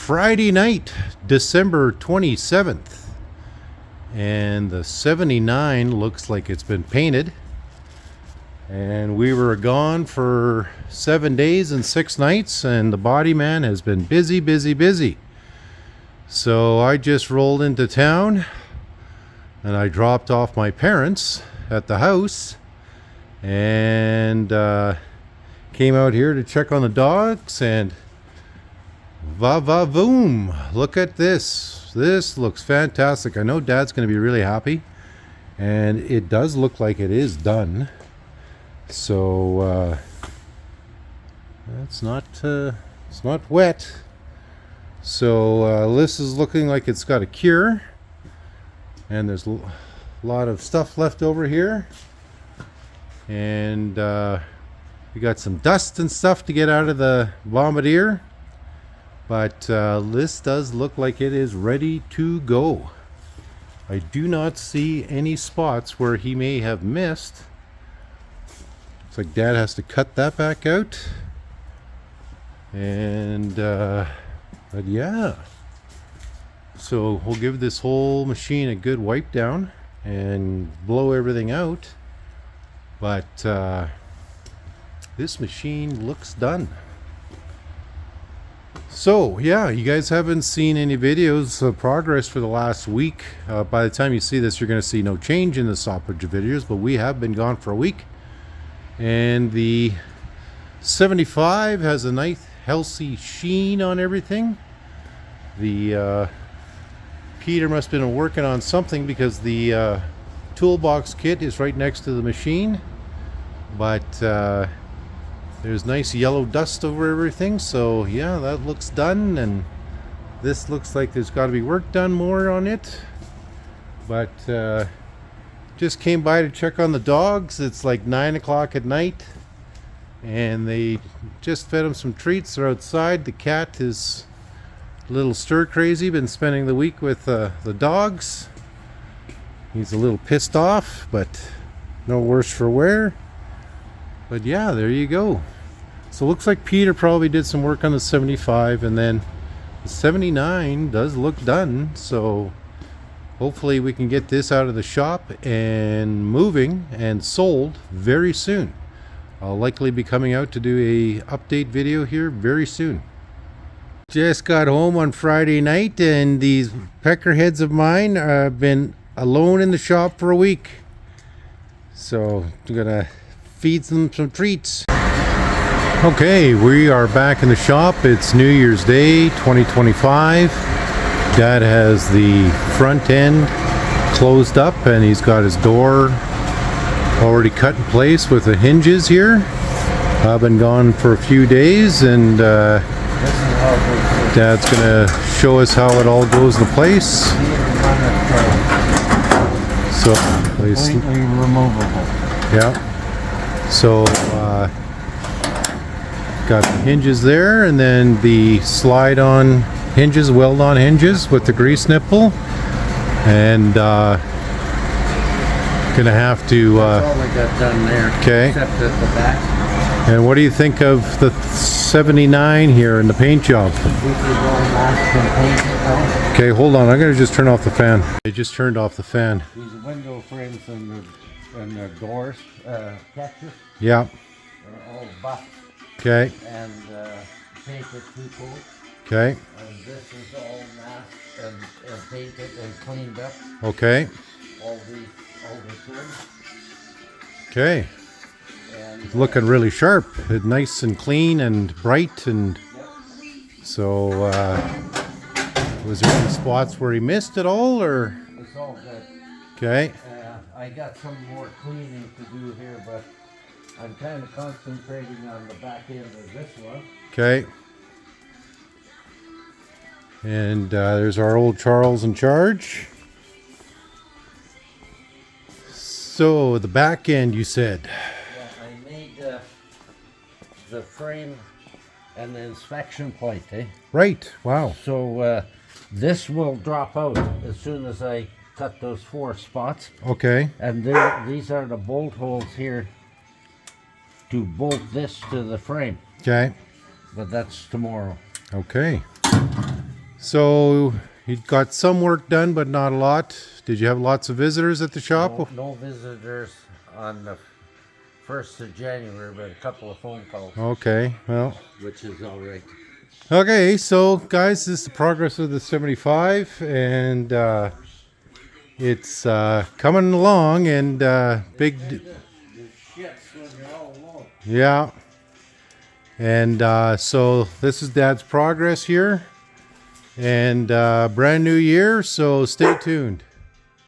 Friday night, December 27th, and the 79 looks like it's been painted, and we were gone for 7 days and 6 nights, and the body man has been busy. So I just rolled into town and I dropped off my parents at the house and came out here to check on the dogs, and va-va-voom, look at this. This looks fantastic. I know Dad's going to be really happy, and it does look like it is done. So it's not wet. So this is looking like it's got a cure, and there's a lot of stuff left over here, and we got some dust and stuff to get out of the Bombardier, but this does look like it is ready to go. I do not see any spots where he may have missed. Looks like Dad has to cut that back out, and but yeah, so we'll give this whole machine a good wipe down and blow everything out, but this machine looks done. So yeah, you guys haven't seen any videos of progress for the last week. By the time you see this, you're going to see no change in the stoppage videos, but we have been gone for a week, and the 75 has a nice healthy sheen on everything. The Peter must have been working on something, because the toolbox kit is right next to the machine, but there's nice yellow dust over everything. So yeah, that looks done, and this looks like there's got to be work done more on it, but just came by to check on the dogs. It's like 9 o'clock at night, and they just fed them some treats. They're outside. The cat is a little stir crazy, been spending the week with the dogs. He's a little pissed off, but no worse for wear. But yeah, there you go. So looks like Peter probably did some work on the 75, and then the 79 does look done. So hopefully we can get this out of the shop and moving and sold very soon. I'll likely be coming out to do a update video here very soon. Just got home on Friday night, and these peckerheads of mine have been alone in the shop for a week. So I'm gonna feed them some treats. Okay, we are back in the shop. It's New Year's Day 2025. Dad has the front end closed up, and he's got his door already cut in place with the hinges here. I've been gone for a few days, and Dad's gonna show us how it all goes into place. So completely removable. Yeah. So got the hinges there, and then the slide-on hinges, weld-on hinges with the grease nipple, and gonna have to. That's all I got done there. Okay. Except at the back. And what do you think of the 79 here in the paint job? Okay, hold on. I'm gonna just turn off the fan. I just turned off the fan. These window frames and the doors, catches, Yeah. are all buffed Okay. and painted 2 coats. Okay. And this is all masked and painted and cleaned up. Okay. All the trims. Okay. And Looking really sharp. Nice and clean and bright, and so was there any spots where he missed at all, or? it's all good. Okay. I got some more cleaning to do here, but I'm kind of concentrating on the back end of this one. Okay. And there's our old Charles in charge. So the back end, you said. Yeah, I made the frame and the inspection plate, eh? Right. Wow. So this will drop out as soon as I cut those 4 spots. Okay. And these are the bolt holes here to bolt this to the frame. Okay. But that's tomorrow. Okay. So you got some work done, but not a lot. Did you have lots of visitors at the shop? No visitors on the 1st of January, but a couple of phone calls, Okay, well. which is all right. Okay, so guys, this is the progress of the 75, and it's coming along, and big, The shits when you're all alone. yeah. And so this is Dad's progress here, and brand new year, so stay tuned.